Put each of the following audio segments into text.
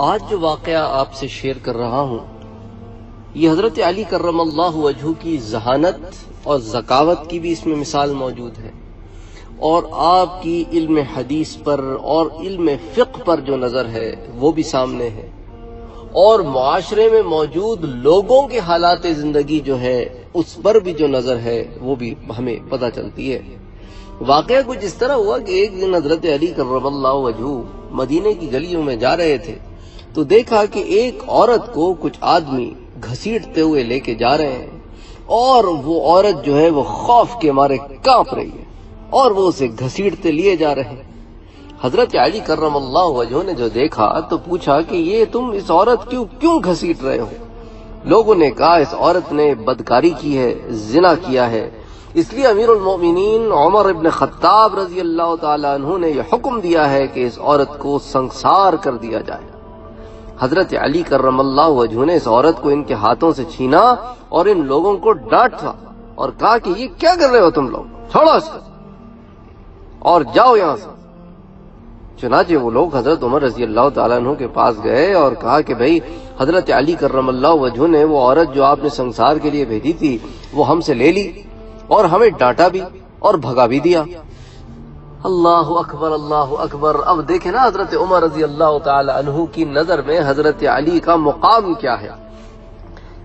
آج جو واقعہ آپ سے شیئر کر رہا ہوں یہ حضرت علی کرم اللہ وجہہ کی ذہانت اور ذکاوت کی بھی اس میں مثال موجود ہے، اور آپ کی علم حدیث پر اور علم فقہ پر جو نظر ہے وہ بھی سامنے ہے، اور معاشرے میں موجود لوگوں کے حالات زندگی جو ہے اس پر بھی جو نظر ہے وہ بھی ہمیں پتہ چلتی ہے۔ واقعہ کچھ اس طرح ہوا کہ ایک دن حضرت علی کرم اللہ وجہہ مدینے کی گلیوں میں جا رہے تھے تو دیکھا کہ ایک عورت کو کچھ آدمی گھسیٹتے ہوئے لے کے جا رہے ہیں، اور وہ عورت جو ہے وہ خوف کے مارے کانپ رہی ہے اور وہ اسے گھسیٹتے لیے جا رہے ہیں۔ حضرت علی کرم اللہ وجہہ نے جو دیکھا تو پوچھا کہ یہ تم اس عورت کیوں گھسیٹ رہے ہو؟ لوگوں نے کہا اس عورت نے بدکاری کی ہے، زنا کیا ہے، اس لیے امیر المومنین عمر ابن خطاب رضی اللہ تعالیٰ عنہ نے یہ حکم دیا ہے کہ اس عورت کو سنسار کر دیا جائے۔ حضرت علی کرم اللہ وجہہ نے اس عورت کو ان کے ہاتھوں سے چھینا اور ان لوگوں کو ڈانٹا اور کہا کہ یہ کیا کر رہے ہو تم لوگ، چھوڑو اس کو اور جاؤ یہاں سے۔ چنانچہ وہ لوگ حضرت عمر رضی اللہ تعالیٰ عنہ کے پاس گئے اور کہا کہ بھئی حضرت علی کرم اللہ وجہہ نے وہ عورت جو آپ نے سنسار کے لیے بھیجی تھی وہ ہم سے لے لی اور ہمیں ڈانٹا بھی اور بھگا بھی دیا۔ اللہ اکبر اللہ اکبر۔ اب دیکھیں نا حضرت عمر رضی اللہ تعالی عنہ کی نظر میں حضرت علی کا مقام کیا ہے۔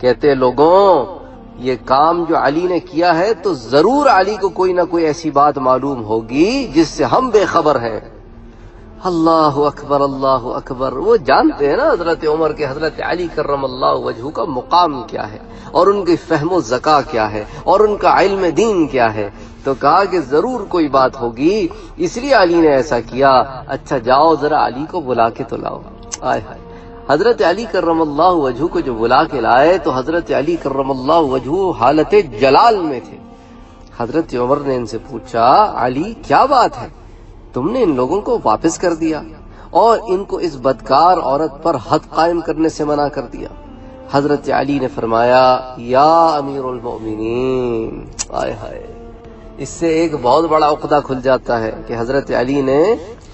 کہتے لوگوں یہ کام جو علی نے کیا ہے تو ضرور علی کو کوئی نہ کوئی ایسی بات معلوم ہوگی جس سے ہم بے خبر ہیں۔ اللہ اکبر اللہ اکبر۔ وہ جانتے ہیں نا حضرت عمر کے حضرت علی کرم اللہ وجہہ کا مقام کیا ہے اور ان کی فہم و ذکا کیا ہے اور ان کا علم دین کیا ہے، تو کہا کہ ضرور کوئی بات ہوگی اس لیے علی نے ایسا کیا۔ اچھا جاؤ ذرا علی کو بلا کے تو لاؤ۔ آئے ہائے، حضرت علی کرم اللہ وجہہ کو جو بلا کے لائے تو حضرت علی کرم اللہ وجہہ حالت جلال میں تھے۔ حضرت عمر نے ان سے پوچھا علی کیا بات ہے، تم نے ان لوگوں کو واپس کر دیا اور ان کو اس بدکار عورت پر حد قائم کرنے سے منع کر دیا؟ حضرت علی نے فرمایا یا امیر المؤمنین، آئے ہائے، اس سے ایک بہت بڑا عقدہ کھل جاتا ہے کہ حضرت علی نے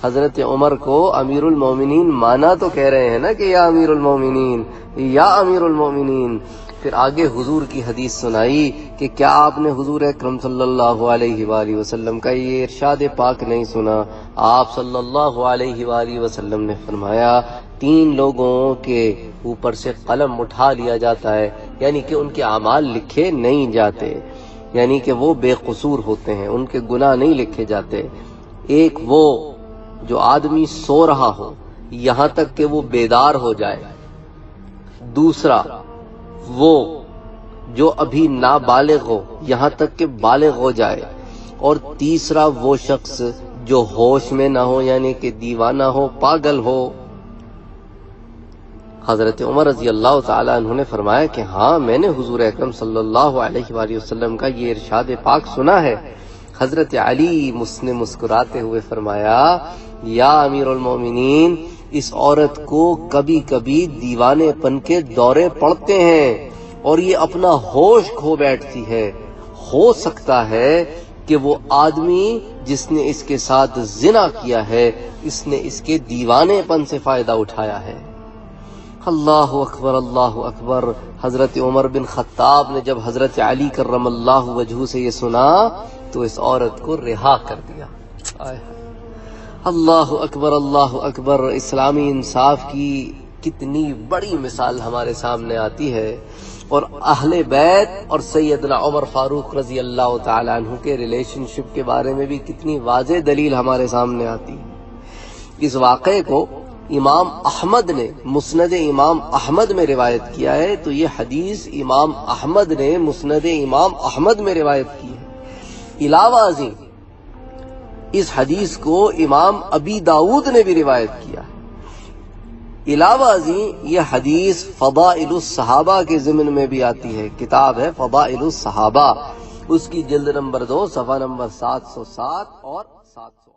حضرت عمر کو امیر المومنین مانا تو کہہ رہے ہیں نا کہ یا امیر المومنین یا امیر المومنین، پھر آگے حضور کی حدیث سنائی کہ کیا آپ نے حضور اکرم صلی اللہ علیہ وآلہ وسلم کا یہ ارشاد پاک نہیں سنا؟ آپ صلی اللہ علیہ وآلہ وسلم نے فرمایا 3 لوگوں کے اوپر سے قلم اٹھا لیا جاتا ہے، یعنی کہ ان کے اعمال لکھے نہیں جاتے، یعنی کہ وہ بے قصور ہوتے ہیں، ان کے گناہ نہیں لکھے جاتے۔ ایک وہ جو آدمی سو رہا ہو یہاں تک کہ وہ بیدار ہو جائے، دوسرا وہ جو ابھی نابالغ ہو یہاں تک کہ بالغ ہو جائے، اور تیسرا وہ شخص جو ہوش میں نہ ہو یعنی کہ دیوانہ ہو، پاگل ہو۔ حضرت عمر رضی اللہ تعالی عنہ نے فرمایا کہ ہاں میں نے حضور اکرم صلی اللہ علیہ وآلہ وسلم کا یہ ارشاد پاک سنا ہے۔ حضرت علی نے مسکراتے ہوئے فرمایا یا امیر المومنین، اس عورت کو کبھی کبھی دیوانے پن کے دورے پڑتے ہیں اور یہ اپنا ہوش کھو بیٹھتی ہے، ہو سکتا ہے کہ وہ آدمی جس نے اس کے ساتھ زنا کیا ہے اس نے اس کے دیوانے پن سے فائدہ اٹھایا ہے۔ اللہ اکبر اللہ اکبر۔ حضرت عمر بن خطاب نے جب حضرت علی کرم اللہ وجہہ سے یہ سنا تو اس عورت کو رہا کر دیا۔ اللہ اکبر اللہ اکبر۔ اسلامی انصاف کی کتنی بڑی مثال ہمارے سامنے آتی ہے، اور اہل بیت اور سیدنا عمر فاروق رضی اللہ تعالی عنہ کے ریلیشن شپ کے بارے میں بھی کتنی واضح دلیل ہمارے سامنے آتی ہے۔ اس واقعے کو امام احمد نے مسند امام احمد میں روایت کیا ہے، تو یہ حدیث امام احمد نے مسند امام احمد میں روایت کی ہے۔ علاوہ ازیں اس حدیث کو امام ابی داؤد نے بھی روایت کیا ہے۔ علاوہ ازیں یہ حدیث فضائل الصحابہ کے ضمن میں بھی آتی ہے، کتاب ہے فضائل الصحابہ، اس کی جلد نمبر 2 صفحہ نمبر 707 اور 708۔